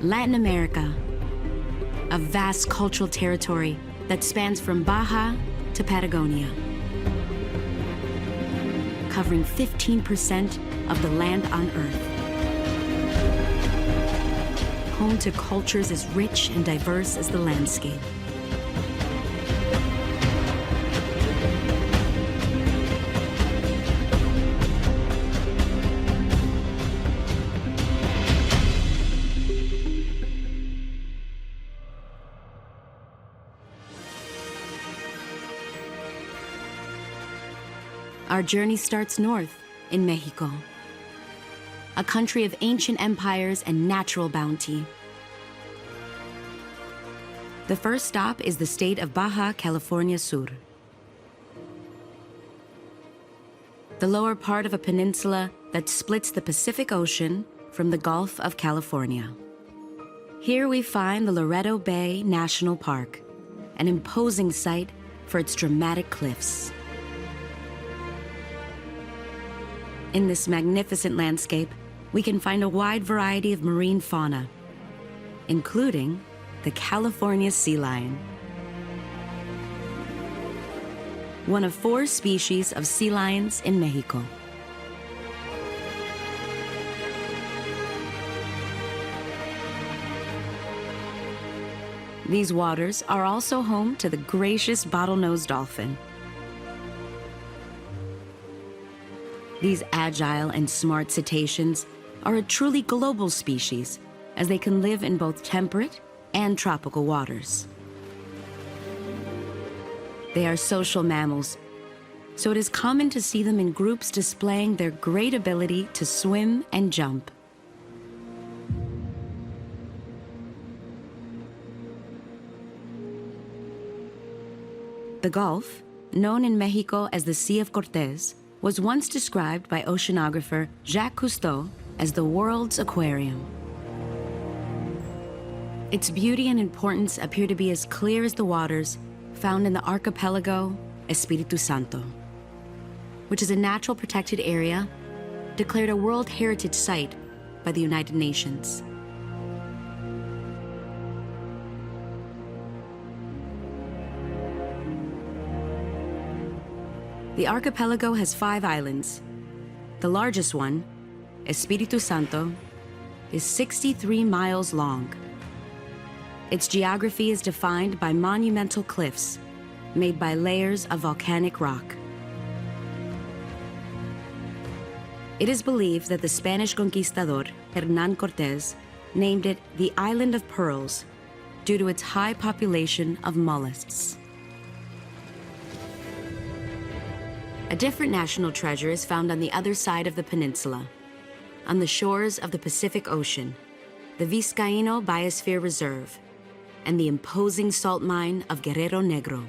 Latin America, a vast cultural territory that spans from Baja to Patagonia, covering 15% of the land on Earth. Home to cultures as rich and diverse as the landscape. Our journey starts north in Mexico, a country of ancient empires and natural bounty. The first stop is the state of Baja California Sur, the lower part of a peninsula that splits the Pacific Ocean from the Gulf of California. Here we find the Loreto Bay National Park, an imposing sight for its dramatic cliffs. In this magnificent landscape, we can find a wide variety of marine fauna, including the California sea lion, one of 4 species of sea lions in Mexico. These waters are also home to the gracious bottlenose dolphin. These agile and smart cetaceans are a truly global species, as they can live in both temperate and tropical waters. They are social mammals, so it is common to see them in groups displaying their great ability to swim and jump. The Gulf, known in Mexico as the Sea of Cortés, was once described by oceanographer Jacques Cousteau as the world's aquarium. Its beauty and importance appear to be as clear as the waters found in the archipelago Espiritu Santo, which is a natural protected area declared a World Heritage Site by the United Nations. The archipelago has 5 islands. The largest one, Espiritu Santo, is 63 miles long. Its geography is defined by monumental cliffs made by layers of volcanic rock. It is believed that the Spanish conquistador, Hernán Cortés, named it the Island of Pearls due to its high population of mollusks. A different national treasure is found on the other side of the peninsula, on the shores of the Pacific Ocean, the Vizcaíno Biosphere Reserve, and the imposing salt mine of Guerrero Negro.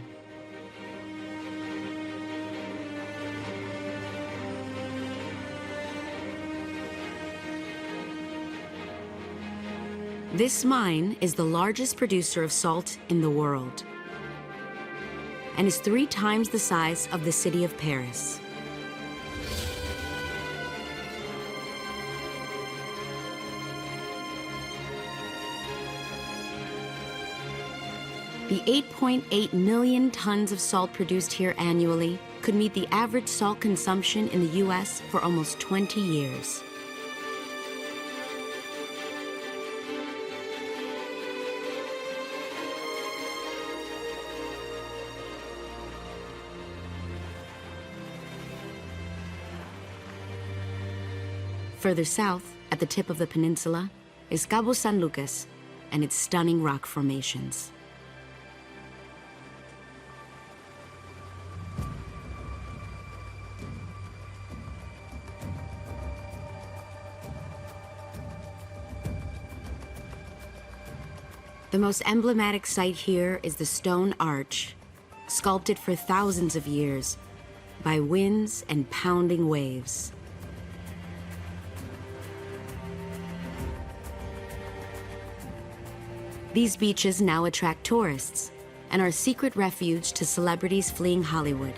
This mine is the largest producer of salt in the world, and is 3 times the size of the city of Paris. The 8.8 million tons of salt produced here annually could meet the average salt consumption in the US for almost 20 years. Further south, at the tip of the peninsula, is Cabo San Lucas and its stunning rock formations. The most emblematic site here is the stone arch, sculpted for thousands of years by winds and pounding waves. These beaches now attract tourists and are a secret refuge to celebrities fleeing Hollywood.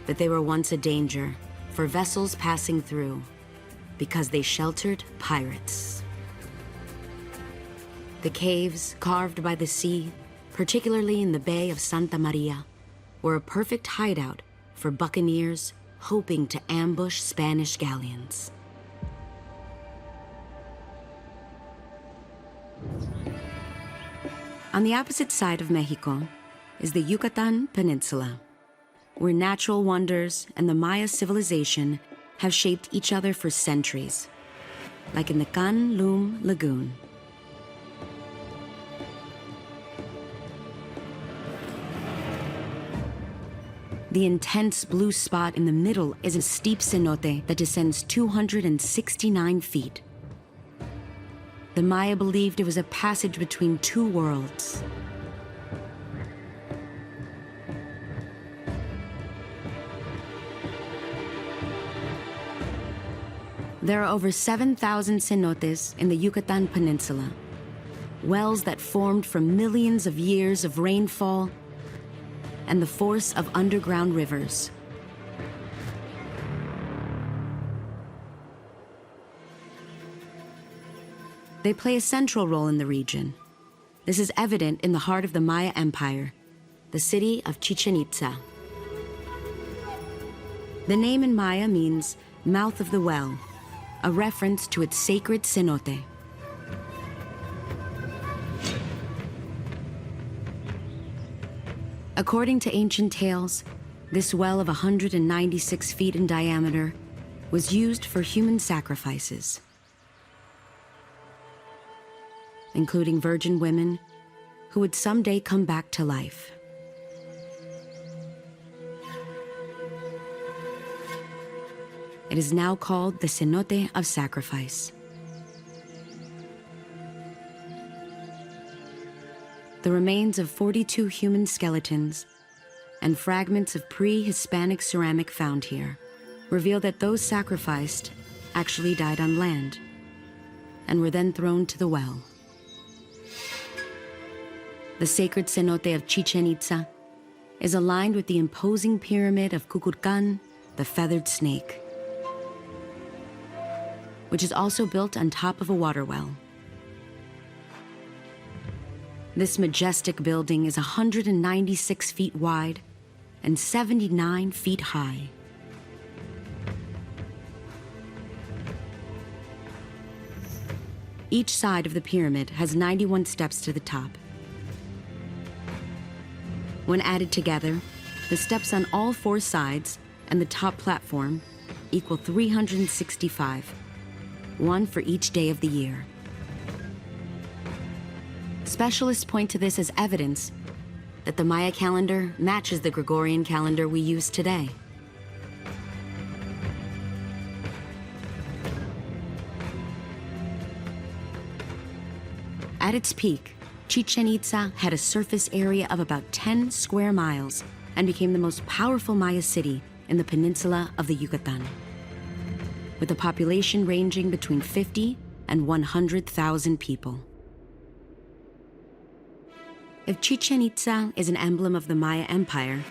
But they were once a danger for vessels passing through because they sheltered pirates. The caves, carved by the sea, particularly in the Bay of Santa Maria, were a perfect hideout for buccaneers hoping to ambush Spanish galleons. On the opposite side of Mexico is the Yucatan Peninsula, where natural wonders and the Maya civilization have shaped each other for centuries, like in the Cancún Lagoon. The intense blue spot in the middle is a steep cenote that descends 269 feet. The Maya believed it was a passage between two worlds. There are over 7,000 cenotes in the Yucatan Peninsula, wells that formed from millions of years of rainfall and the force of underground rivers. They play a central role in the region. This is evident in the heart of the Maya Empire, the city of Chichen Itza. The name in Maya means mouth of the well, a reference to its sacred cenote. According to ancient tales, this well of 196 feet in diameter was used for human sacrifices, including virgin women who would someday come back to life. It is now called the Cenote of Sacrifice. The remains of 42 human skeletons and fragments of pre-Hispanic ceramic found here reveal that those sacrificed actually died on land and were then thrown to the well. The sacred cenote of Chichen Itza is aligned with the imposing pyramid of Kukulkan, the feathered snake, which is also built on top of a water well. This majestic building is 196 feet wide and 79 feet high. Each side of the pyramid has 91 steps to the top. When added together, the steps on all four sides and the top platform equal 365, one for each day of the year. Specialists point to this as evidence that the Maya calendar matches the Gregorian calendar we use today. At its peak, Chichen Itza had a surface area of about 10 square miles and became the most powerful Maya city in the peninsula of the Yucatan, with a population ranging between 50 and 100,000 people. If Chichen Itza is an emblem of the Maya Empire,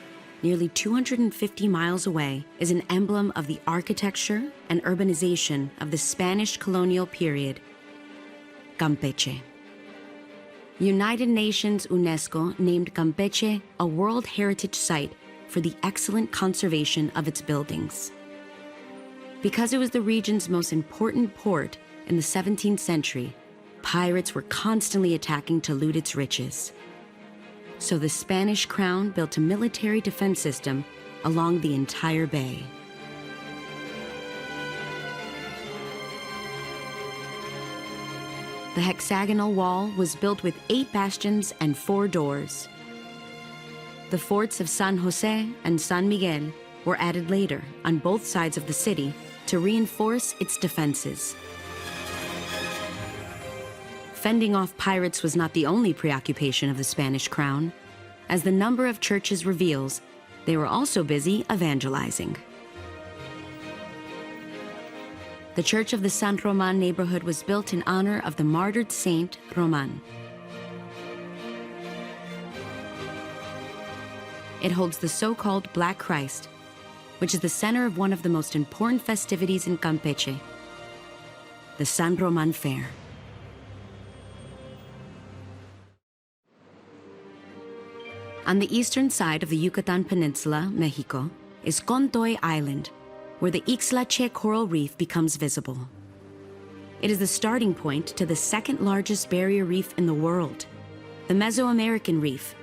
nearly 250 miles away is an emblem of the architecture and urbanization of the Spanish colonial period, Campeche. United Nations UNESCO named Campeche a World Heritage Site for the excellent conservation of its buildings. Because it was the region's most important port in the 17th century, pirates were constantly attacking to loot its riches. So the Spanish crown built a military defense system along the entire bay. The hexagonal wall was built with 8 bastions and 4 doors. The forts of San Jose and San Miguel were added later on both sides of the city to reinforce its defenses. Fending off pirates was not the only preoccupation of the Spanish crown. As the number of churches reveals, they were also busy evangelizing. The Church of the San Roman neighborhood was built in honor of the martyred saint Roman. It holds the so-called Black Christ, which is the center of one of the most important festivities in Campeche, the San Roman Fair. On the eastern side of the Yucatan Peninsula, Mexico, is Contoy Island, where the Ixtlache coral reef becomes visible. It is the starting point to the second largest barrier reef in the world, the Mesoamerican Reef,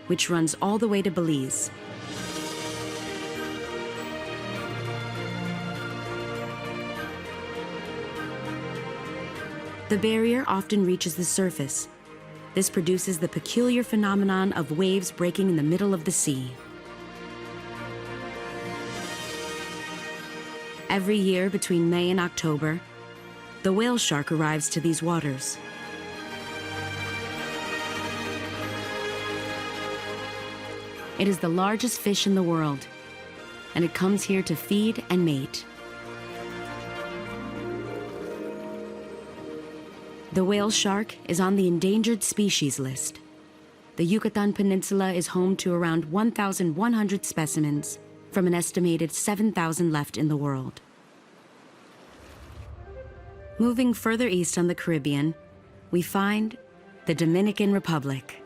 which runs all the way to Belize. The barrier often reaches the surface. This produces the peculiar phenomenon of waves breaking in the middle of the sea. Every year between May and October, the whale shark arrives to these waters. It is the largest fish in the world, and it comes here to feed and mate. The whale shark is on the endangered species list. The Yucatan Peninsula is home to around 1,100 specimens from an estimated 7,000 left in the world. Moving further east on the Caribbean, we find the Dominican Republic.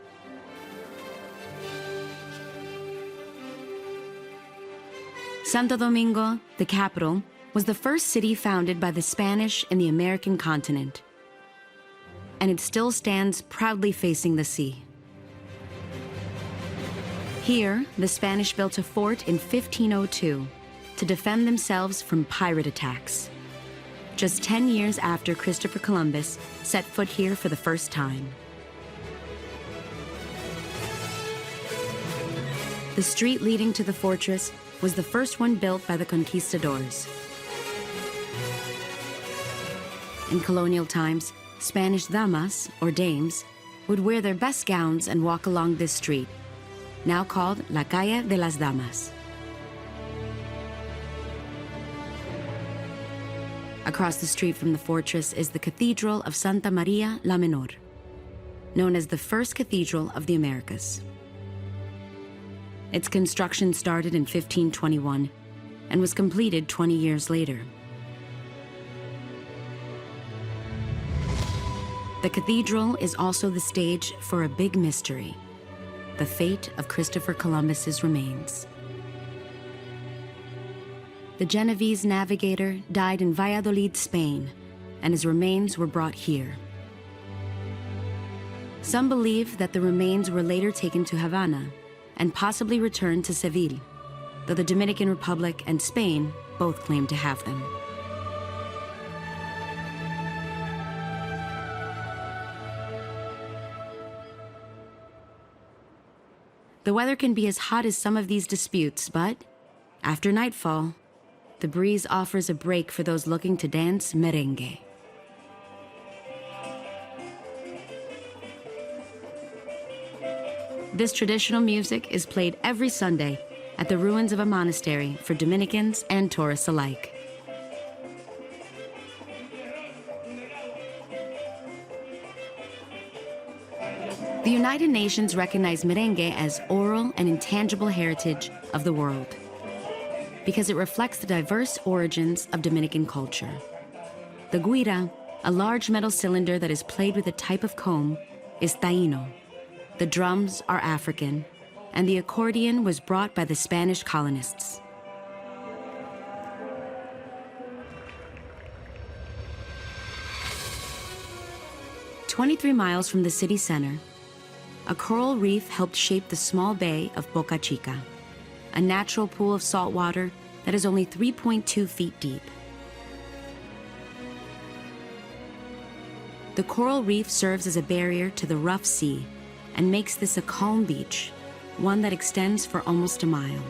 Santo Domingo, the capital, was the first city founded by the Spanish in the American continent, and it still stands proudly facing the sea. Here, the Spanish built a fort in 1502 to defend themselves from pirate attacks, just 10 years after Christopher Columbus set foot here for the first time. The street leading to the fortress was the first one built by the conquistadors. In colonial times, Spanish damas, or dames, would wear their best gowns and walk along this street, now called La Calle de las Damas. Across the street from the fortress is the Cathedral of Santa Maria la Menor, known as the first cathedral of the Americas. Its construction started in 1521 and was completed 20 years later. The cathedral is also the stage for a big mystery, the fate of Christopher Columbus's remains. The Genovese navigator died in Valladolid, Spain, and his remains were brought here. Some believe that the remains were later taken to Havana and possibly returned to Seville, though the Dominican Republic and Spain both claim to have them. The weather can be as hot as some of these disputes, but after nightfall, the breeze offers a break for those looking to dance merengue. This traditional music is played every Sunday at the ruins of a monastery for Dominicans and tourists alike. The United Nations recognize merengue as oral and intangible heritage of the world because it reflects the diverse origins of Dominican culture. The guira, a large metal cylinder that is played with a type of comb, is Taíno. The drums are African, and the accordion was brought by the Spanish colonists. "23 miles from the city center, a coral reef helped shape the small bay of Boca Chica, a natural pool of salt water that is only 3.2 feet deep. The coral reef serves as a barrier to the rough sea and makes this a calm beach, one that extends for almost a mile.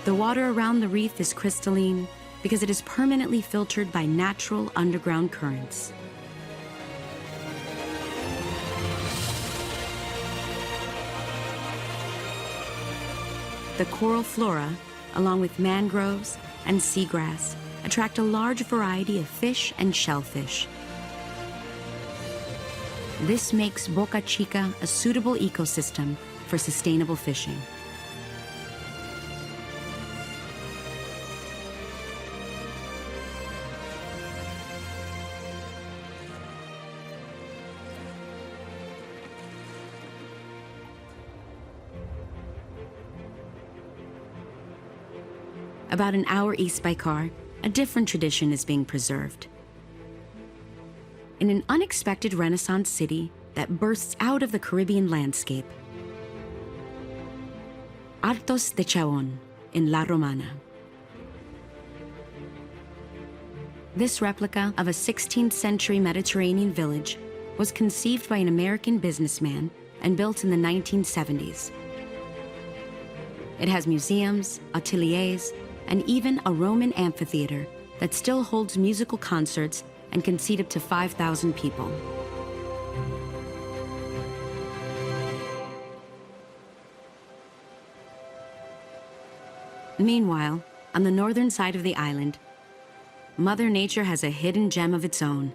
The water around the reef is crystalline because it is permanently filtered by natural underground currents. The coral flora, along with mangroves and seagrass, attract a large variety of fish and shellfish. This makes Boca Chica a suitable ecosystem for sustainable fishing. About an hour east by car, a different tradition is being preserved. In an unexpected Renaissance city that bursts out of the Caribbean landscape, Altos de Chaon in La Romana. This replica of a 16th century Mediterranean village was conceived by an American businessman and built in the 1970s. It has museums, ateliers, and even a Roman amphitheater that still holds musical concerts and can seat up to 5,000 people. Meanwhile, on the northern side of the island, Mother Nature has a hidden gem of its own,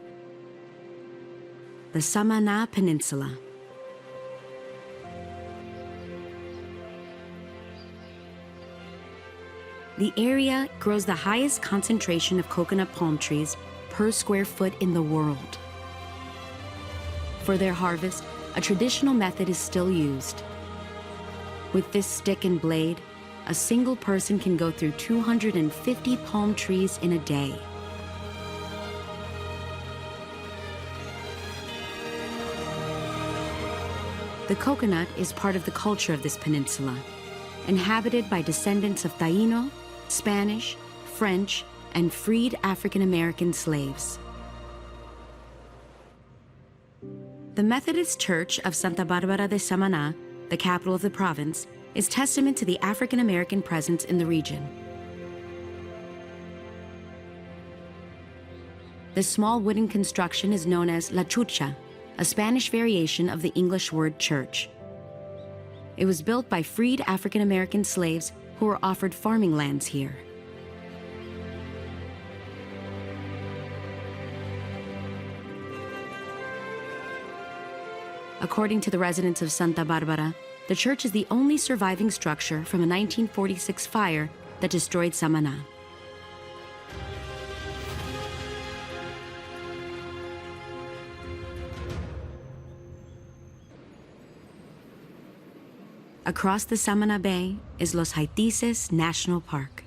the Samana Peninsula. The area grows the highest concentration of coconut palm trees per square foot in the world. For their harvest, a traditional method is still used. With this stick and blade, a single person can go through 250 palm trees in a day. The coconut is part of the culture of this peninsula, inhabited by descendants of Taino, Spanish, French, and freed African American slaves. The Methodist Church of Santa Barbara de Samaná, the capital of the province, is testament to the African American presence in the region. This small wooden construction is known as La Chucha, a Spanish variation of the English word church. It was built by freed African American slaves who were offered farming lands here. According to the residents of Santa Barbara, the church is the only surviving structure from a 1946 fire that destroyed Samaná. Across the Samaná Bay is Los Haitises National Park.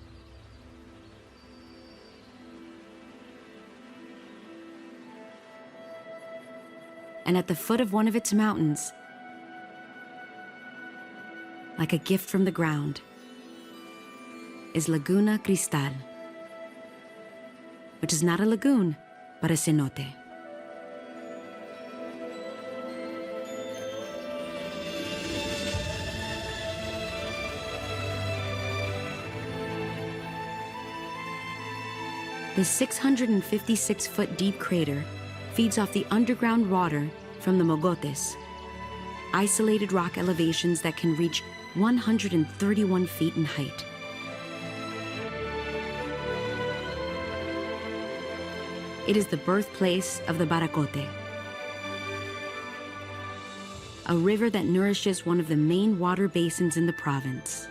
And at the foot of one of its mountains, like a gift from the ground, is Laguna Cristal, which is not a lagoon, but a cenote. This 656-foot deep crater feeds off the underground water from the Mogotes, isolated rock elevations that can reach 131 feet in height. It is the birthplace of the Baracote, a river that nourishes one of the main water basins in the province.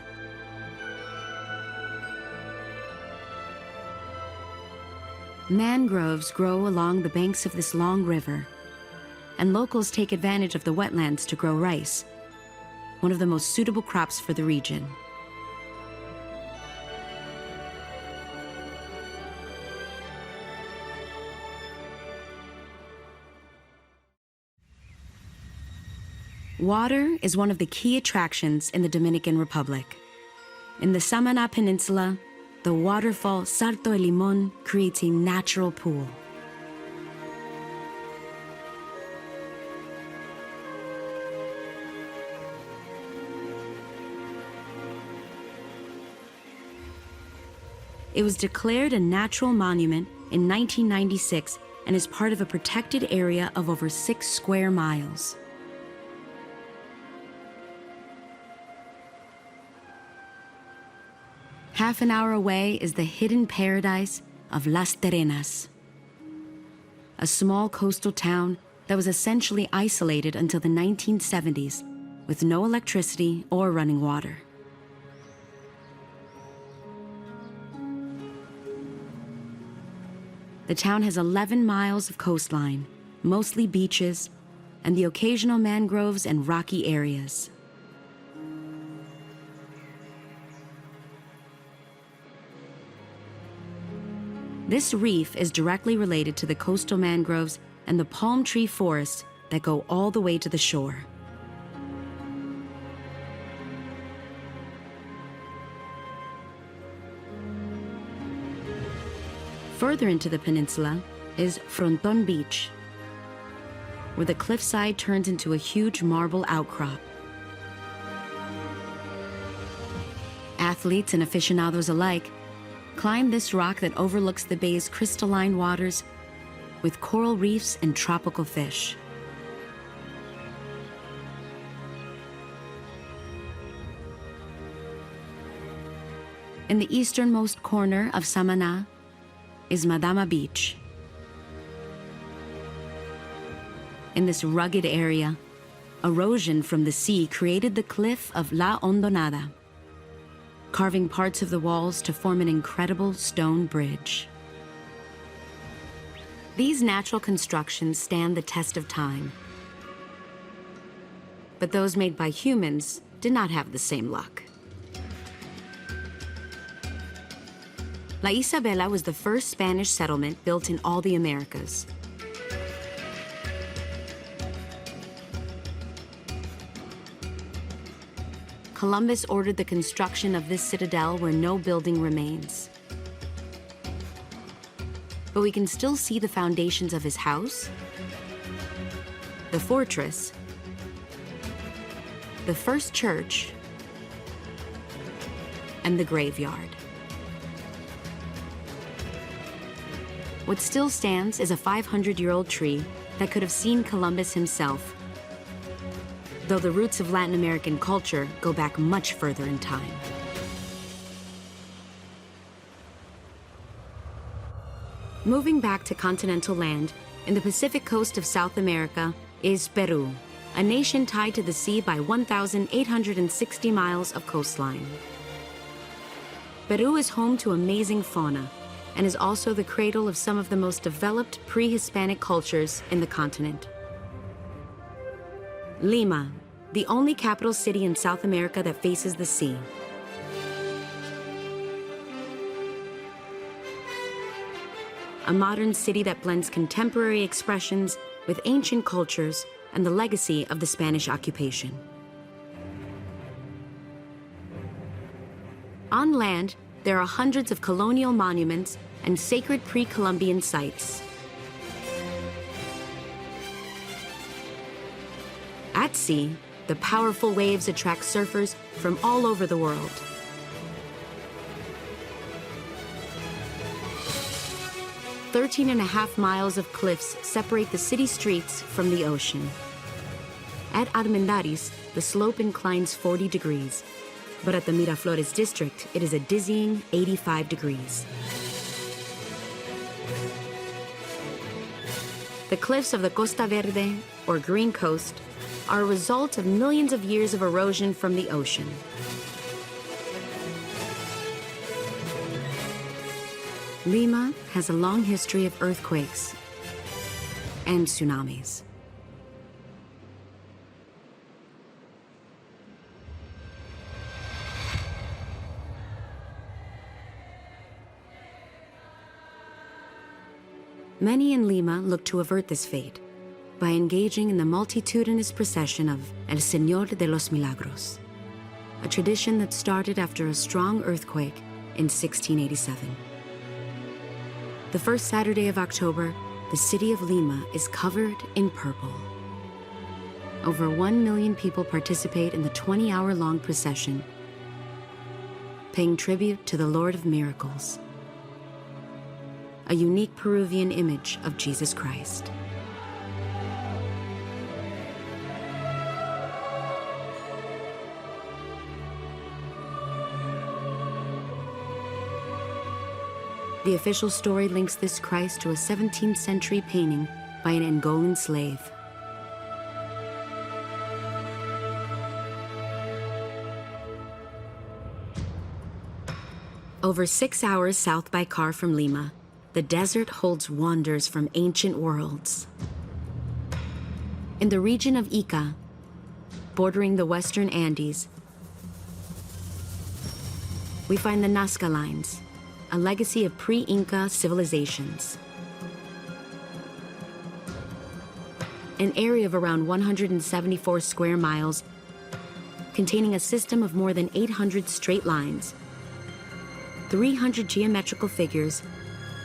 Mangroves grow along the banks of this long river, and locals take advantage of the wetlands to grow rice, one of the most suitable crops for the region. Water is one of the key attractions in the Dominican Republic. In the Samaná Peninsula, the waterfall Salto El Limón creates a natural pool. It was declared a natural monument in 1996 and is part of a protected area of over 6 square miles. Half an hour away is the hidden paradise of Las Terrenas, a small coastal town that was essentially isolated until the 1970s with no electricity or running water. The town has 11 miles of coastline, mostly beaches, and the occasional mangroves and rocky areas. This reef is directly related to the coastal mangroves and the palm tree forests that go all the way to the shore. Further into the peninsula is Fronton Beach, where the cliffside turns into a huge marble outcrop. Athletes and aficionados alike climb this rock that overlooks the bay's crystalline waters with coral reefs and tropical fish. In the easternmost corner of Samana is Madama Beach. In this rugged area, erosion from the sea created the cliff of La Hondonada, carving parts of the walls to form an incredible stone bridge. These natural constructions stand the test of time, but those made by humans did not have the same luck. La Isabela was the first Spanish settlement built in all the Americas. Columbus ordered the construction of this citadel where no building remains. But we can still see the foundations of his house, the fortress, the first church, and the graveyard. What still stands is a 500-year-old tree that could have seen Columbus himself, though the roots of Latin American culture go back much further in time. Moving back to continental land, in the Pacific coast of South America is Peru, a nation tied to the sea by 1,860 miles of coastline. Peru is home to amazing fauna and is also the cradle of some of the most developed pre-Hispanic cultures in the continent. Lima, the only capital city in South America that faces the sea. A modern city that blends contemporary expressions with ancient cultures and the legacy of the Spanish occupation. On land, there are hundreds of colonial monuments and sacred pre-Columbian sites. At sea, the powerful waves attract surfers from all over the world. "13.5 miles of cliffs separate the city streets from the ocean. At Armendáriz, the slope inclines 40 degrees, but at the Miraflores district, it is a dizzying 85 degrees. The cliffs of the Costa Verde, or Green Coast, are a result of millions of years of erosion from the ocean. Lima has a long history of earthquakes and tsunamis. Many in Lima look to avert this fate by engaging in the multitudinous procession of El Señor de los Milagros, a tradition that started after a strong earthquake in 1687. The first Saturday of October, the city of Lima is covered in purple. Over 1 million people participate in the 20-hour-long procession, paying tribute to the Lord of Miracles, a unique Peruvian image of Jesus Christ. The official story links this Christ to a 17th century painting by an Angolan slave. Over 6 hours south by car from Lima, the desert holds wonders from ancient worlds. In the region of Ica, bordering the western Andes, we find the Nazca lines, a legacy of pre-Inca civilizations. An area of around 174 square miles, containing a system of more than 800 straight lines, 300 geometrical figures,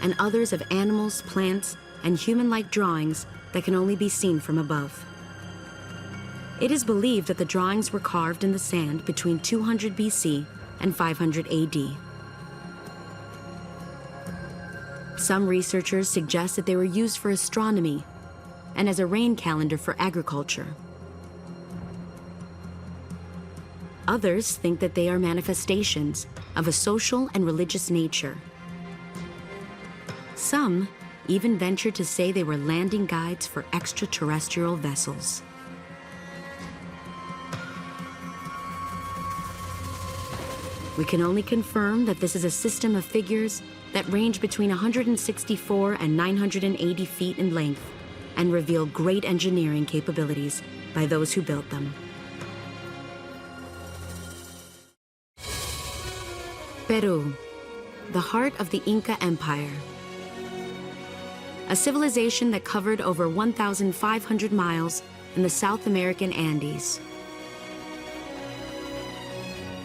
and others of animals, plants, and human-like drawings that can only be seen from above. It is believed that the drawings were carved in the sand between 200 BC and 500 AD. Some researchers suggest that they were used for astronomy and as a rain calendar for agriculture. Others think that they are manifestations of a social and religious nature. Some even venture to say they were landing guides for extraterrestrial vessels. We can only confirm that this is a system of figures that range between 164 and 980 feet in length and reveal great engineering capabilities by those who built them. Peru, the heart of the Inca Empire. A civilization that covered over 1,500 miles in the South American Andes.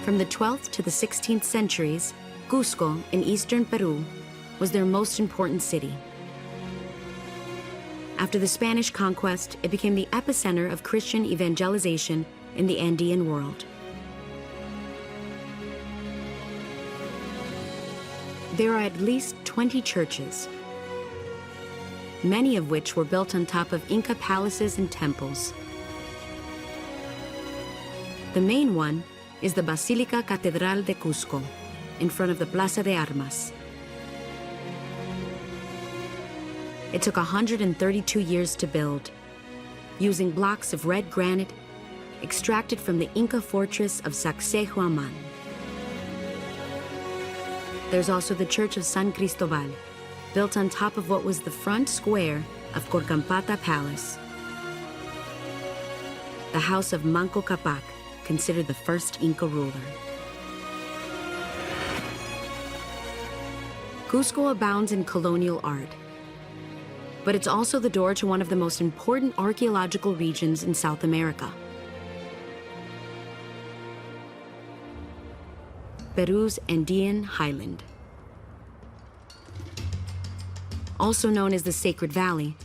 From the 12th to the 16th centuries, Cusco in eastern Peru was their most important city. After the Spanish conquest, it became the epicenter of Christian evangelization in the Andean world. There are at least 20 churches, many of which were built on top of Inca palaces and temples. The main one is the Basílica Catedral de Cusco, in front of the Plaza de Armas. It took 132 years to build, using blocks of red granite extracted from the Inca fortress of Sacsayhuaman. There's also the Church of San Cristobal, built on top of what was the front square of Corcampata Palace. The house of Manco Capac, considered the first Inca ruler. Cusco abounds in colonial art, but it's also the door to one of the most important archaeological regions in South America. Peru's Andean Highland. Also known as the Sacred Valley,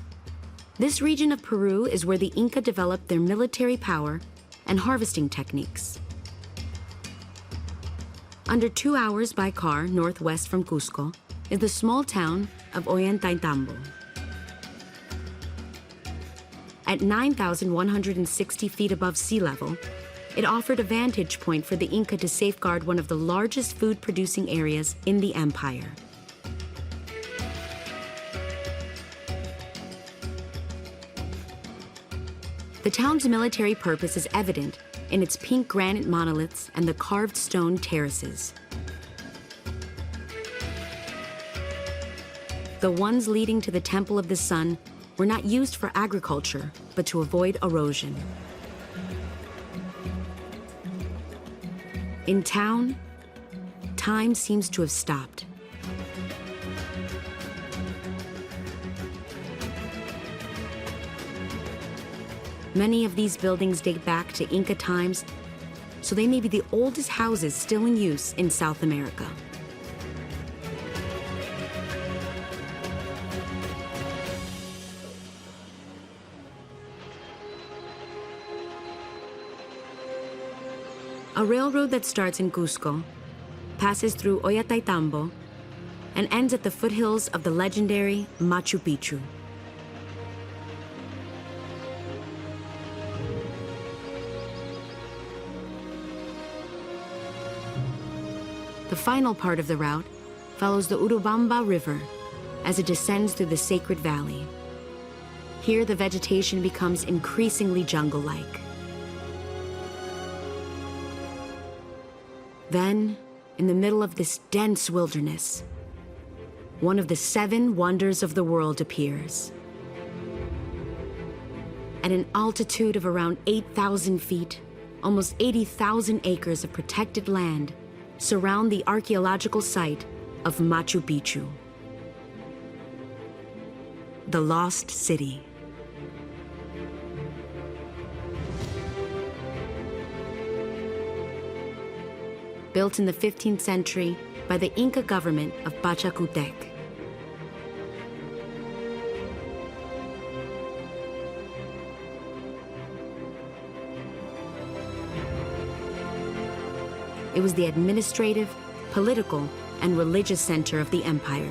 this region of Peru is where the Inca developed their military power and harvesting techniques. Under 2 hours by car northwest from Cusco is the small town of Ollantaytambo. At 9,160 feet above sea level, it offered a vantage point for the Inca to safeguard one of the largest food-producing areas in the empire. The town's military purpose is evident in its pink granite monoliths and the carved stone terraces. The ones leading to the Temple of the Sun were not used for agriculture, but to avoid erosion. In town, time seems to have stopped. Many of these buildings date back to Inca times, so they may be the oldest houses still in use in South America. A railroad that starts in Cusco, passes through Ollantaytambo, and ends at the foothills of the legendary Machu Picchu. The final part of the route follows the Urubamba River as it descends through the Sacred Valley. Here, the vegetation becomes increasingly jungle-like. Then, in the middle of this dense wilderness, one of the 7 wonders of the world appears. At an altitude of around 8,000 feet, almost 80,000 acres of protected land surround the archaeological site of Machu Picchu, the lost city. Built in the 15th century by the Inca government of Pachacutec. It was the administrative, political, and religious center of the empire.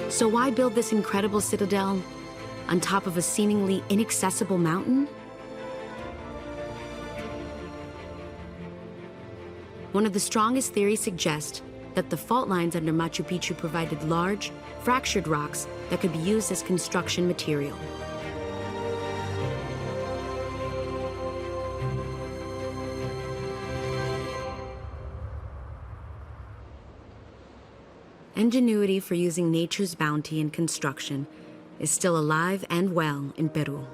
So why build this incredible citadel on top of a seemingly inaccessible mountain? One of the strongest theories suggests that the fault lines under Machu Picchu provided large, fractured rocks that could be used as construction material. Ingenuity for using nature's bounty in construction is still alive and well in Peru.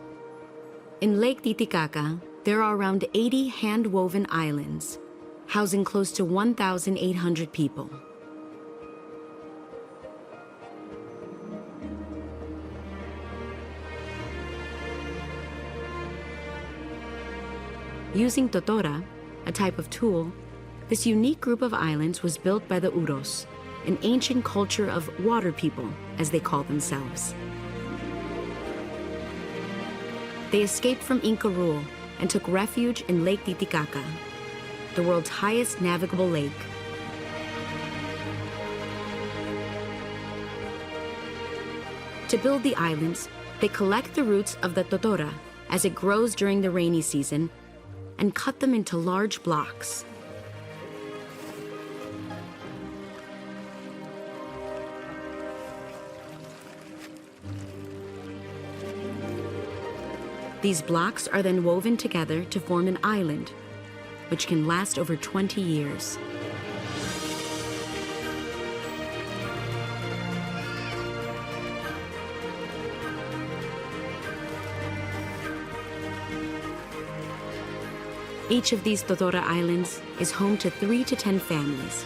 In Lake Titicaca, there are around 80 hand-woven islands, housing close to 1,800 people. Using totora, a type of tool, this unique group of islands was built by the Uros, an ancient culture of water people, as they call themselves. They escaped from Inca rule and took refuge in Lake Titicaca, the world's highest navigable lake. To build the islands, they collect the roots of the totora as it grows during the rainy season and cut them into large blocks. These blocks are then woven together to form an island, which can last over 20 years. Each of these totora islands is home to 3 to 10 families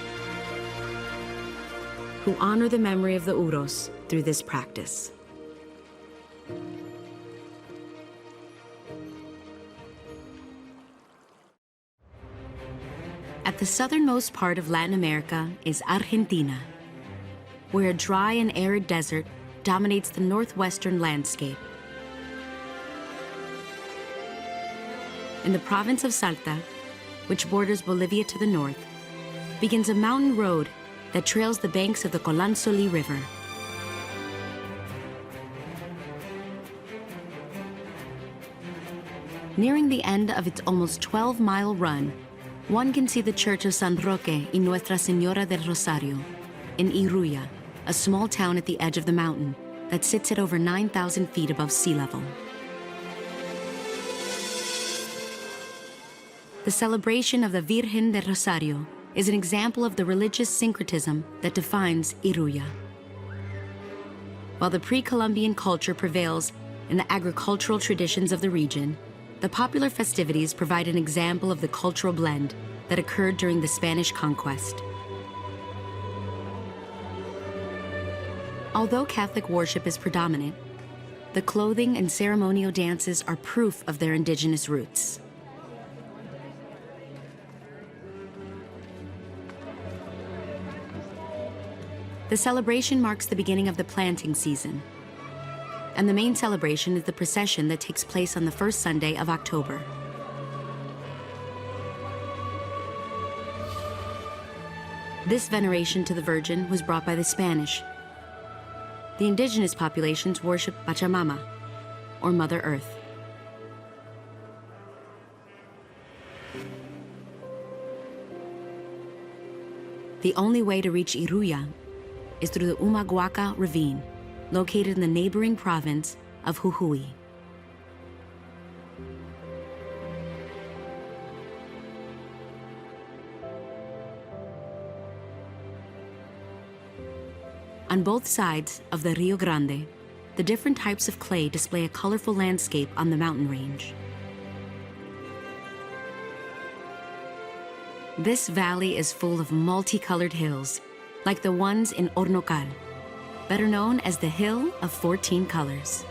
who honor the memory of the Uros through this practice. At the southernmost part of Latin America is Argentina, where a dry and arid desert dominates the northwestern landscape. In the province of Salta, which borders Bolivia to the north, begins a mountain road that trails the banks of the Colanzoli River. Nearing the end of its almost 12-mile run, one can see the church of San Roque y Nuestra Señora del Rosario in Iruya, a small town at the edge of the mountain that sits at over 9,000 feet above sea level. The celebration of the Virgen del Rosario is an example of the religious syncretism that defines Iruya. While the pre-Columbian culture prevails in the agricultural traditions of the region, the popular festivities provide an example of the cultural blend that occurred during the Spanish conquest. Although Catholic worship is predominant, the clothing and ceremonial dances are proof of their indigenous roots. The celebration marks the beginning of the planting season, and the main celebration is the procession that takes place on the first Sunday of October. This veneration to the Virgin was brought by the Spanish. The indigenous populations worship Pachamama, or Mother Earth. The only way to reach Iruya is through the Humahuaca ravine, located in the neighboring province of Jujuy. On both sides of the Rio Grande, the different types of clay display a colorful landscape on the mountain range. This valley is full of multicolored hills, like the ones in Hornocal, better known as the Hill of 14 Colors.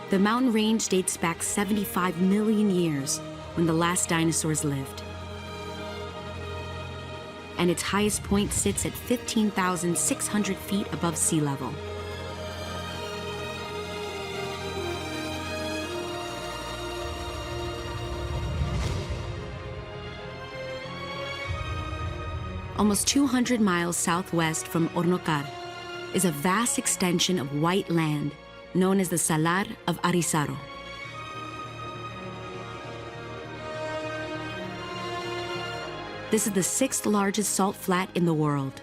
The mountain range dates back 75 million years, when the last dinosaurs lived. And its highest point sits at 15,600 feet above sea level. Almost 200 miles southwest from Hornocal is a vast extension of white land known as the Salar of Arizaro. This is the 6th largest salt flat in the world.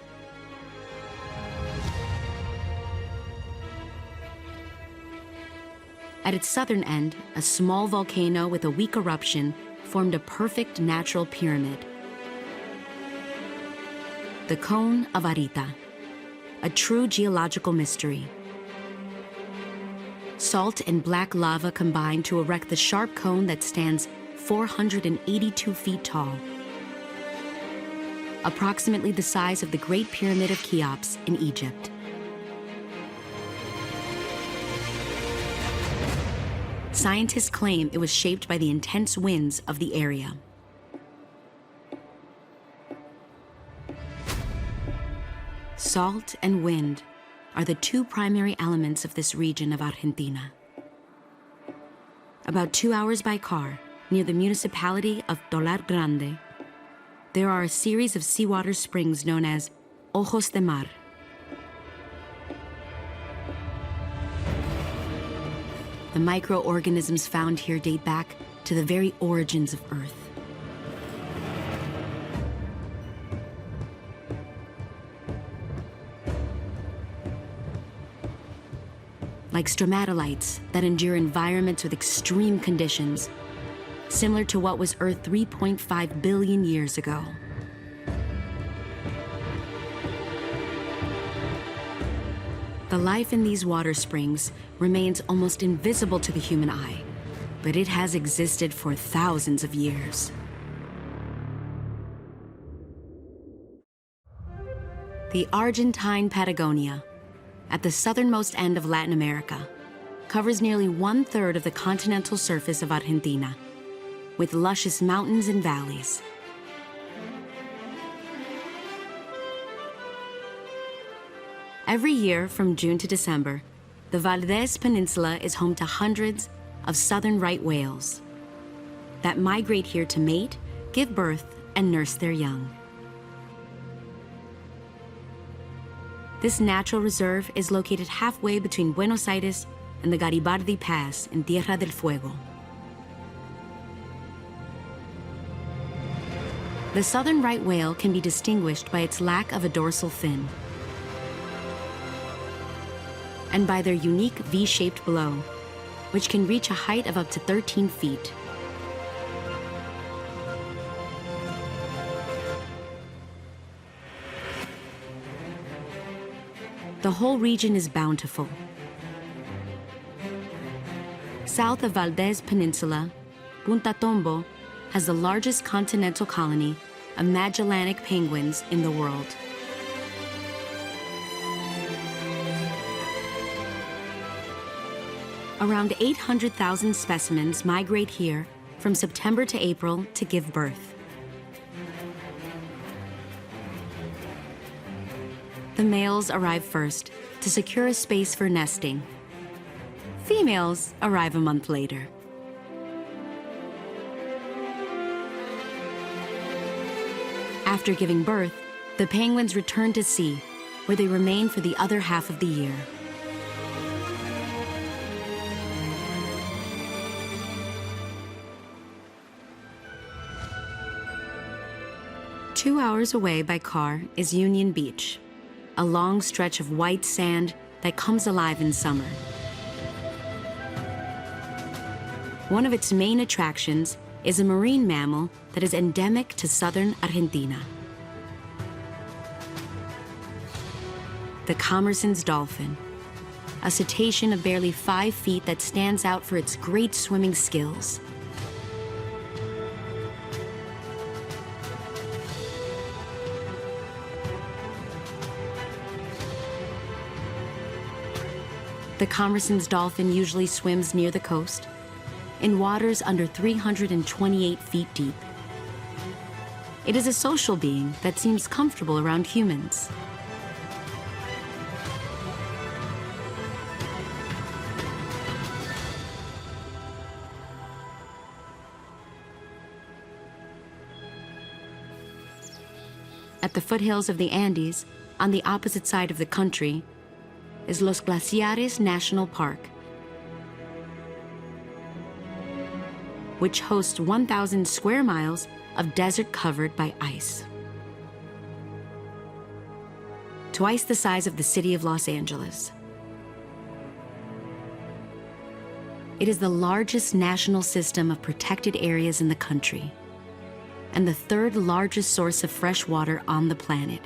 At its southern end, a small volcano with a weak eruption formed a perfect natural pyramid. The Cone of Arita, a true geological mystery. Salt and black lava combine to erect the sharp cone that stands 482 feet tall, approximately the size of the Great Pyramid of Cheops in Egypt. Scientists claim it was shaped by the intense winds of the area. Salt and wind are the two primary elements of this region of Argentina. About 2 hours by car, near the municipality of Tolar Grande, there are a series of seawater springs known as Ojos de Mar. The microorganisms found here date back to the very origins of Earth. Like stromatolites that endure environments with extreme conditions, similar to what was Earth 3.5 billion years ago. The life in these water springs remains almost invisible to the human eye, but it has existed for thousands of years. The Argentine Patagonia, at the southernmost end of Latin America, covers nearly 1/3 of the continental surface of Argentina, with luscious mountains and valleys. Every year from June to December, the Valdez Peninsula is home to hundreds of southern right whales that migrate here to mate, give birth, and nurse their young. This natural reserve is located halfway between Buenos Aires and the Garibaldi Pass in Tierra del Fuego. The southern right whale can be distinguished by its lack of a dorsal fin and by their unique V-shaped blow, which can reach a height of up to 13 feet. The whole region is bountiful. South of Valdez Peninsula, Punta Tombo has the largest continental colony of Magellanic penguins in the world. Around 800,000 specimens migrate here from September to April to give birth. The males arrive first to secure a space for nesting. Females arrive a month later. After giving birth, the penguins return to sea, where they remain for the other half of the year. Two hours away by car is Union Beach, a long stretch of white sand that comes alive in summer. One of its main attractions is a marine mammal that is endemic to southern Argentina. The Commerson's dolphin. a cetacean of barely 5 feet that stands out for its great swimming skills. The Commerson's dolphin usually swims near the coast, in waters under 328 feet deep. It is a social being that seems comfortable around humans. At the foothills of the Andes, on the opposite side of the country, is Los Glaciares National Park, which hosts 1,000 square miles of desert covered by ice. Twice the size of the city of Los Angeles. It is the largest national system of protected areas in the country, and the 3rd largest source of fresh water on the planet.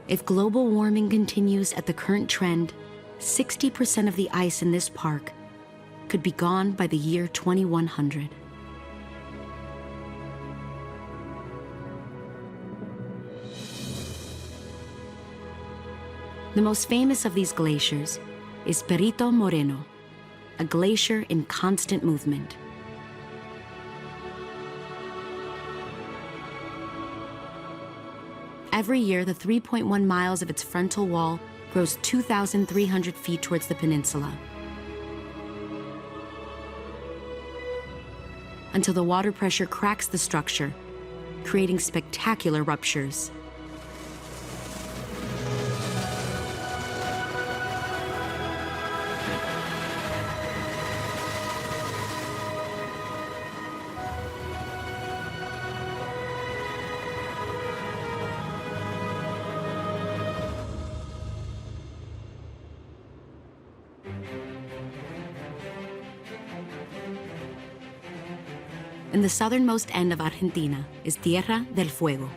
If global warming continues at the current trend, 60% of the ice in this park could be gone by the year 2100. The most famous of these glaciers is Perito Moreno, a glacier in constant movement. Every year, the 3.1 miles of its frontal wall grows 2,300 feet towards the peninsula, until the water pressure cracks the structure, creating spectacular ruptures. In the southernmost end of Argentina is Tierra del Fuego,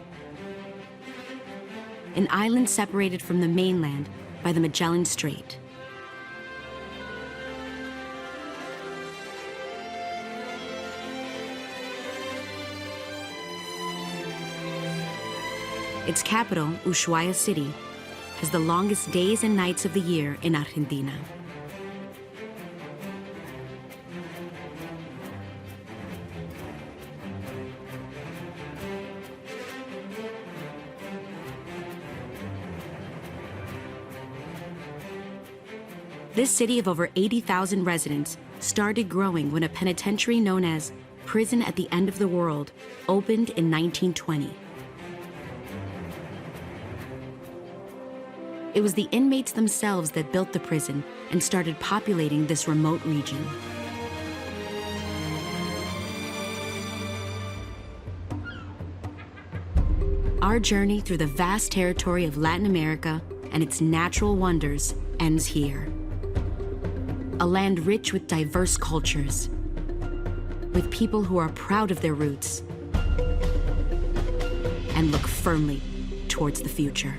an island separated from the mainland by the Magellan Strait. Its capital, Ushuaia City, has the longest days and nights of the year in Argentina. This city of over 80,000 residents started growing when a penitentiary known as Prison at the End of the World opened in 1920. It was the inmates themselves that built the prison and started populating this remote region. Our journey through the vast territory of Latin America and its natural wonders ends here. A land rich with diverse cultures, with people who are proud of their roots and look firmly towards the future.